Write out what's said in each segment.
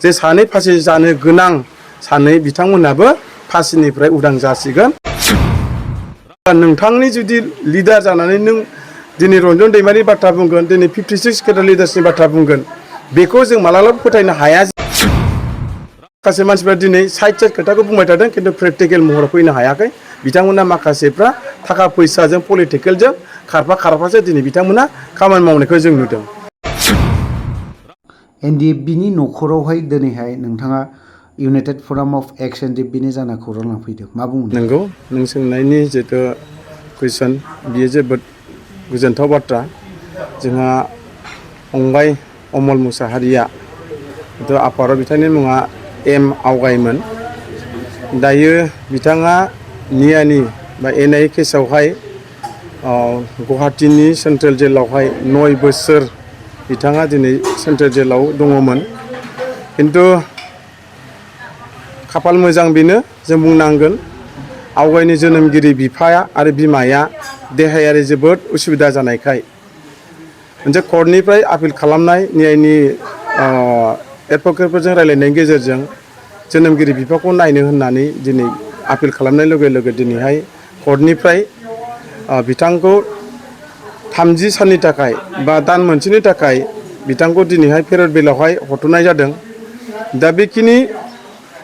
जे सानै फासि जानो गोनां सानै बिथांमोनाबो फासिनिफ्राय उदां जासिगोन। नोंथांनि जुदि लिडार जानानै नों दिनै रन्जन दैमारिनि बाथ्रा बुंगोन, दिनै 56 केडार लिडार्सनि बाथ्रा बुंगोन, बेखौ जों मालाबाबो फोथायनो हाया। माखासे मानसिफ्रा दिनै साइड खोथाखौ बुंबाय थादों, खिन्थु प्रेक्टिकेल महराव फैनो हायाखै। बिथांमोना माखासेफ्रा थाखा फैसाजों पलिटिकेलजों खारफासो दिनै बिथांमोना खामानि मावनायखौ जों नुदों। एनडिएफबिनि न'खरावहाय दिनैहाय नोंथाङा इउनाइटेड फराम अफ एक्स एनडिएफबिनि जाना खौरां लांफैदों, मा बुंनो? नंगौ, नों सोंनायनि जिथु कुइसन बियो जोबोद गोजोनथाव बाथ्रा। जोंहा फंबाय अमल मुसाहारिया आफादाव बिथांनि मुङा एम आवगायमोन। दायो बिथाङा नियानि बा एनआइ केसआवहाय गुवाहाटीनि सेन्ट्रेल जेलावहाय 9 बोसोर बिथाङा दिनै सेन्ट्रेल जेलाव दङमोन। खिन्थु खाफाल मोजां बेनो जों बुंनांगोन, आवगायनि जोनोमगिरि बिफाया आरो बिमाया देहायारि जोबोद उसुबिदा जानायखाय मोनसे कर्टनिफ्राय आपिल खालामनाय नियायनि एडभकेटफोरजों रायलायनायनि गेजेरजों जोनोमगिरि बिफाखौ नायनो होननानै दिनै आपिल खालामनाय लोगो लोगो दिनैहाय कर्टनिफ्राय बिथांखौ 30 साननि थाखाय बा दान मोनसेनि थाखाय बिथांखौ दिनैहाय पेरड बेलावहाय हरथ'नाय जादों। दा बेखिनि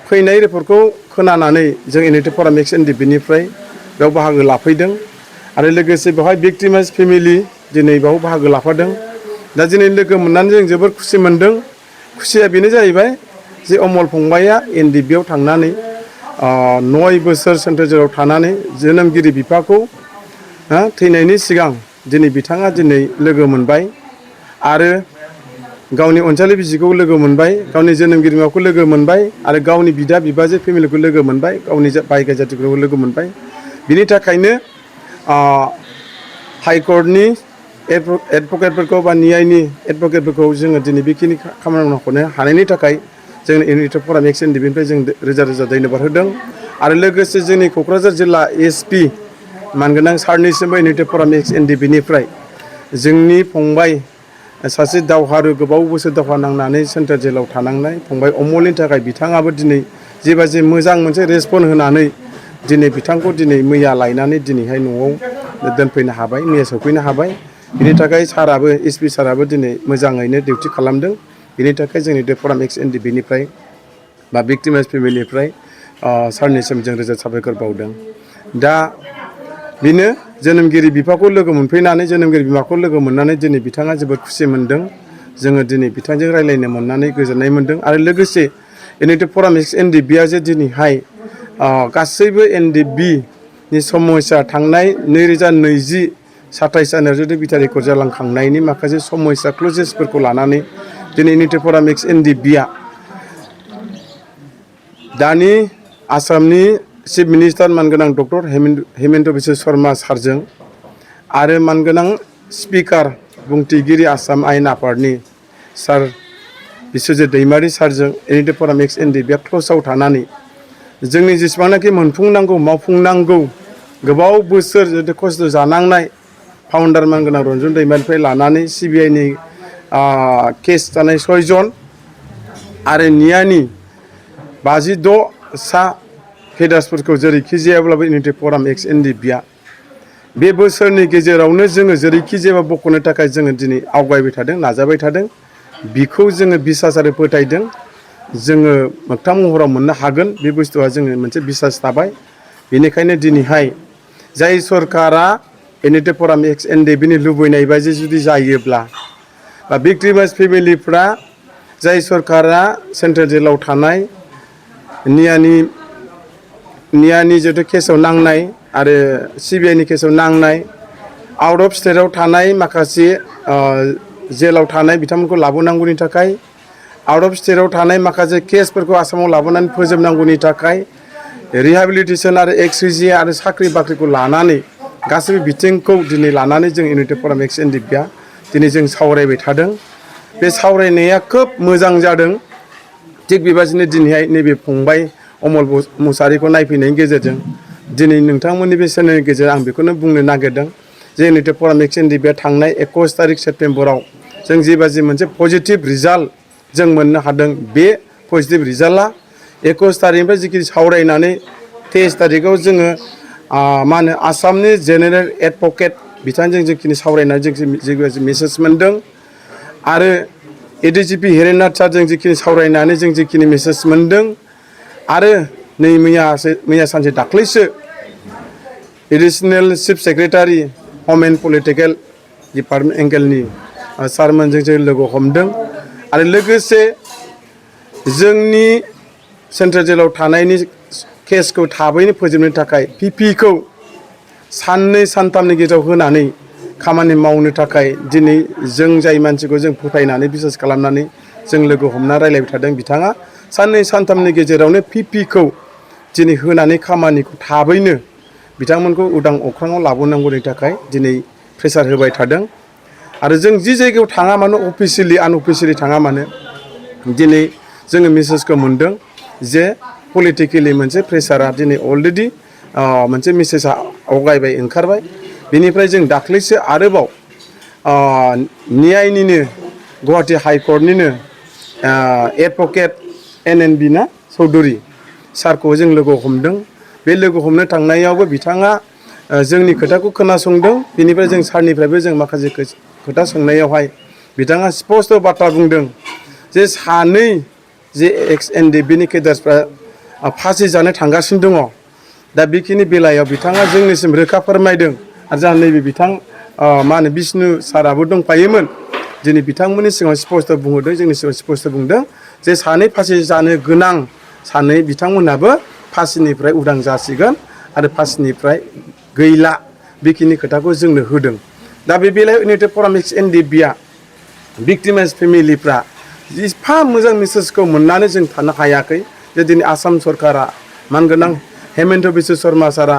फैनाय रिपर्टखौ खोनानानै जों इउनाइटेड फराम एक्स एनडिएफबिनिफ्राय बेयाव बाहागो लाफैदों आरो लोगोसे बेवहाय भिक्टिमाइज फेमिलि दिनै बेयाव बाहागो लाफादों। दा दिनै लोगो मोननानै जों जोबोर खुसि मोनदों। खुसिया बेनो जाहैबाय जे अमल फंबाया एनडिएफबियाव थांनानै 9 बोसोर सेन्ट्रेल जेलाव थानानै जोनोमगिरि बिफाखौ थैनायनि सिगां दिनै बिथाङा दिनै लोगो मोनबाय आरो गावनि अनजालि बिसिखौ लोगो मोनबाय, गावनि जोनोमगिरि बिमाखौ लोगो मोनबाय आरो गावनि बिदा बिबाजै फेमिलिखौ लोगो मोनबाय, गावनि बाय जातिफोरखौ लोगो मोनबाय। बिनि थाखायनो हाइकर्टनि एडभकेटफोरखौ बा नियायनि एडभकेटफोरखौ जोङो दिनै बेखिनि खामानि मावनो हानायनि थाखाय जों इउनाइटेड फराम एक्स एनडिएफबिनिफ्राय जों रोजा रोजा धन्यबाद होदों। आरो लोगोसे जोंनि क'क्राझार जिल्ला एसपि मानगोनां सारनिसिमबो इउनाइटेड फराम एक्स एनडिएफबिनिफ्राय जोंनि फंबाय सासे दावहारु गोबाव बोसोर दावहा नांनानै सेन्ट्रेल जेलाव थानांनाय फंबाय अमलनि थाखाय बिथाङाबो दिनै जेबाजे मोजां मोनसे रेसपन्स होनानै दिनै बिथांखौ दिनै मैया लायनानै दिनैहाय न'आव दोनफैनो हाबाय, मैया सफैनो हाबाय। बिनि थाखाय साराबो एसपि साराबो दिनै मोजाङैनो डिउटि खालामदों। बिनि थाखाय जोंनि इउनाइटेड फराम एक्स एनडिएफबिनिफ्राय बा भिक्टिमाइज फेमिलिनिफ्राय सारनिसिम जों रोजा साबायखर बावदों। दा बेनो जोनोमगिरि बिफाखौ लोगो मोनफैनानै जोनोमगिरि बिमाखौ लोगो मोननानै दिनै बिथाङा जोबोद खुसि मोनदों। जोङो दिनै बिथांजों रायलायनो मोननानै गोजोननाय मोनदों। आरो लोगोसे इउनाइटेड फराम एक्स एनडिएफबिया जे दिनैहाय गासैबो एनडिएफबिनि समयसा थांनाय 2020 27 जानुवारि जुदि बिटारि कर्ट जालांखांनायनि माखासे समयसा क्लजेसफोरखौ लानानै दिनै इउनाइटेड फराम एक्स एनडिएफबिया दानि आसामनि चिफ मिनिस्टार मानगोनां डक्टर हेमेन्त बिश्व शर्मा सारजों आरो मानगोनां स्पिकार बुंथिगिरि आसाम आयेन आफादनि सार बिश्वजित दैमारि सारजों इउनाइटेड फराम एक्स एनडिएफबिया क्ल'जआव थानानै जोंनि जेसेबांनाखि मोनफुंनांगौ मावफुंनांगौ गोबाव बोसोर जुदि खस्थ' जानांनाय फाउन्डार मानगोनां रन्जन दैमारिनिफ्राय लानानै सिबिआइनि केस जानाय 6 जन आरो नियानि 56 सा केडार्सफोरखौ जेरैखि जायाब्लाबो इउनाइटेड फराम एक्स एनडिएफबिया बे बोसोरनि गेजेरावनो जोङो जेरैखि जाया बख'नो थाखाय जोङो दिनै आवगायबाय थादों, नाजाबाय थादों। बिखौ जोङो बिसास आरो फोथायदों। जोङो मोगथां महराव मोननो हागोन बे बुस्थुआ जोङो मोनसे बिसास थाबाय। बेनिखायनो दिनैहाय जाय सरकारा इउनाइटेड फराम एक्स एनडिएफबिनि लुबैनाय बायदि जुदि जायोब्ला बा भिक्टिमाइज फेमिलिफ्रा जाय सरकारा सेन्ट्रेल जेलाव थानाय नियानि जितु केसआव नांनाय आरो सिबिआइनि केसआव नांनाय आउट अफ स्टेटआव थानाय माखासे जेलाव थानाय बिथांमोनखौ लाबोनांगौनि थाखाय आउट अफ स्टेटआव थानाय माखासे केसफोरखौ आसामाव लाबोनानै फोजोबनांगौनि थाखाय रिहेबिलिटेसन आरो एक्सग्रेसिया आरो साख्रि बाख्रिखौ लानानै गासैबो बिथिंखौ दिनै लानानै जों इउनाइटेड फराम एक्स एनडिएफबिया दिनै जों सावरायबाय थादों। बे सावरायनाया खोब मोजां जादों। थिग बेबादिनो दिनैहाय नैबे फंबाय अमल मुसाहारिखौ नायफैनायनि गेजेरजों दिनै नोंथांमोननि बे चेनेलनि गेजेरजों आं बेखौनो बुंनो नागिरदों जे इउनाइटेड फराम एक्स एनडिएफबिया थांनाय 21 तारिख सेप्तेम्बराव जों जेबादि मोनसे पजिटिभ रिजाल्ट जों मोननो हादों बे पजिटिभ रिजाल्टआ 21 तारिखनिफ्राय जिखिनि सावरायनानै 23 तारिखआव जोङो मा होनो आसामनि जेनेरेल एडभकेट बिथांजों जिखिनि सावरायनानै जों मेसेज मोन्दों आरो एडिजिपि हिरेन सारजों जिखिनि सावरायनानै जों जिखिनि मेसेज मोन्दों आरो नै मैया सानसे दाख्लैसो एडिसनेल चिफ सेक्रेटारि हम एन्ड पलिटिकेल डिपार्टमेन्ट एंगेलनि सारमोनजों जों लोगो हमदों आरो लोगोसे जोंनि सेन्ट्रेल जेलाव थानायनि केसखौ थाबैनो फोजोबनो थाखाय पिपिखौ साननै सानथामनि गेजेराव होनानै खामानि मावनो थाखाय दिनै जों जाय मानसिखौ जों फोथायनानै बिसास खालामनानै जों लोगो हमना रायलायबाय थादों बिथाङा साननै सानथामनि गेजेरावनो पिपिखौ दिनै होनानै खामानिखौ थाबैनो बिथांमोनखौ उदां अख्राङाव लाबोनांगौनि थाखाय दिनै प्रेसार होबाय थादों आरो जों जि जायगायाव थाङा मानो अफिसियेलि आनअफिसियेलि थाङा मानो दिनै जोङो मेसेजखौ मोन्दों जे पलिटिकेलि मोनसे प्रेसारा दिनै अलरेडि मोनसे मेसेजआ आवगायबाय ओंखारबाय बेनिफ्राय जों दाख्लैसो आरोबाव न्यायनिनो गुवाहाटि हाइकर्टनिनो एडभकेट NNB ना चौधुरी सारखौ जों लोगो हमदों बे लोगो हमनो थांनायावबो बिथाङा जोंनि खोथाखौ खोनासंदों बेनिफ्राय जों सारनिफ्रायबो जों माखासे खोथा सोंनायावहाय बिथाङा स्पस्ट बाथ्रा बुंदों जे सानै जे XNDBनि केडार्सफ्रा फासि जानो थांगासिनो दङ दा बेखिनि बेलायाव बिथाङा जोंनिसिम रोखा फोरमायदों आरो जोंहा नैबे बिथां मा होनो बिष्णु साराबो दंफायोमोन दिनै बिथांमोननि सिगाङाव स्पस्ट बुंहरदों जोंनि सिगाङाव स्पस्ट बुंदों जे सानै फासि जानो गोनां सानै बिथांमोनहाबो फासिनिफ्राय उदां जासिगोन आरो फासिनिफ्राय गैला बेखिनि खोथाखौ जोंनो होदों दा बे बेलायाव इउनाइटेड फराम XNDBआ भिक्टिमाइज फेमिलिफ्रा एफा मोजां मेसेजखौ मोननानै जों थानो हायाखै जे दिनै आसाम सरकारा मानगोनां हेमन्त बिश्व शर्मा सारा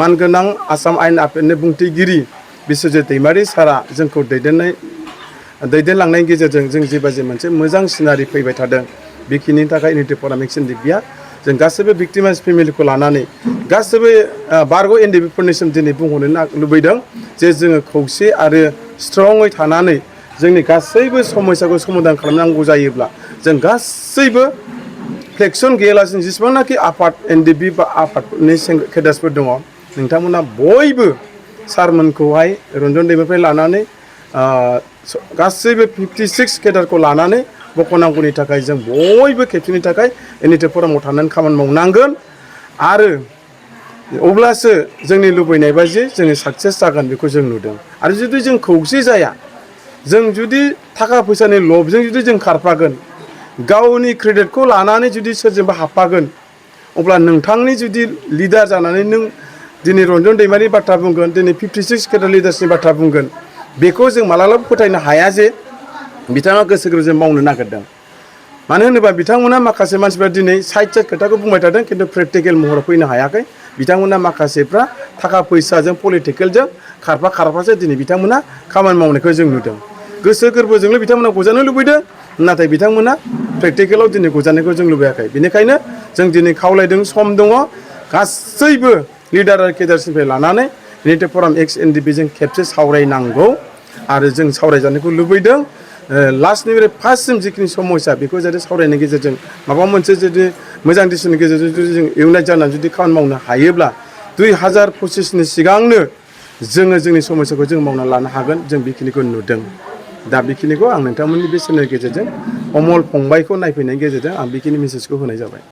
मानगोनां आसाम आयेन आफादनि बुंथिगिरि बिश्वजित दैमारि सारा जोंखौ दैदेनलांनायनि गेजेरजों जों जेबाजे मोनसे मोजां सिनारि फैबाय थादों बेखिनिनि थाखाय इउनाइटेड फराम XNDBआ जों गासैबो भिक्टिमाइज फेमिलिखौ लानानै गासैबो बारग' NDBफोरनिसिम दिनै बुंहरनो लुबैदों जे जोङो खौसे आरो स्ट्रङै थानानै जोंनि गासैबो समस्याखौ समाधान खालामनांगौ जायोब्ला जों गासैबो फ्लेक्सन गैयालासिनो जेसेबांनाखि आफाद NDB बा आफादनि केडार्सफोर दङ नोंथांमोना बयबो सारमोनखौहाय रन्जन दैमानिफ्राय लानानै गासैबो 56 केडारखौ लानानै बख'नांगौनि थाखाय जों बयबो खेबसेनि थाखाय इउनाइटेड फरामाव थानानै खामानि मावनांगोन आरो अब्लासो जोंनि लुबैनाय बायदि जोङो साक्सेस जागोन बेखौ जों नुदों आरो जुदि जों खौसे जाया जों जुदि थाखा फैसानि लबजों जुदि जों खारफागोन गावनि क्रेडिटखौ लानानै जुदि सोरजोंबा हाबफागोन अब्ला नोंथांनि जुदि लिडार जानानै नों दिनै रन्जन दैमारिनि बाथ्रा बुंगोन दिनै 56 केडार लिडार्सनि बाथ्रा बुंगोन बेखौ जों मालाबाबो फोथायनो हाया जे बिथाङा गोसो गोरबोजों मावनो नागिरदों मानो होनोबा बिथांमोना माखासे मानसिफ्रा दिनै साइड खोथाखौ बुंबाय थादों खिन्थु प्रेक्टिकेल महराव फैनो हायाखै बिथांमोना माखासेफ्रा थाखा फैसाजों पलिटिकेलजों खारफासो दिनै बिथांमोना खामानि मावनायखौ जों नुदों गोसो गोरबोजोंल' बिथांमोना गजानो लुबैदों नाथाय बिथांमोना प्रेक्टिकेलाव दिनै गजानायखौ जों लुबैयाखै बेनिखायनो जों दिनै खावलायदों सम दङ गासैबो लिडार आरो केडार्सनिफ्राय लानानै इउनाइटेड फराम XNDB जों खेबसे सावरायनांगौ आरो जों सावरायजानायखौ लुबैदों लास्टनिफ्राय फार्स्टसिम जिखिनि समस्या बेखौ जाहाथे सावरायनायनि गेजेरजों माबा मोनसे जुदि मोजां डिसिसननि गेजेरजों जुदि जों इउनाइट जानानै जुदि खामानि मावनो हायोब्ला 2025नि सिगांनो जोङो जोंनि समस्याखौ जों मावना लानो हागोन जों बेखिनिखौ नुदों दा बेखिनिखौ आं नोंथांमोननि बे चेनेलनि गेजेरजों अमल फंबायखौ नायफैनायनि गेजेरजों आं बेखिनि मेसेजखौ होनाय जाबाय।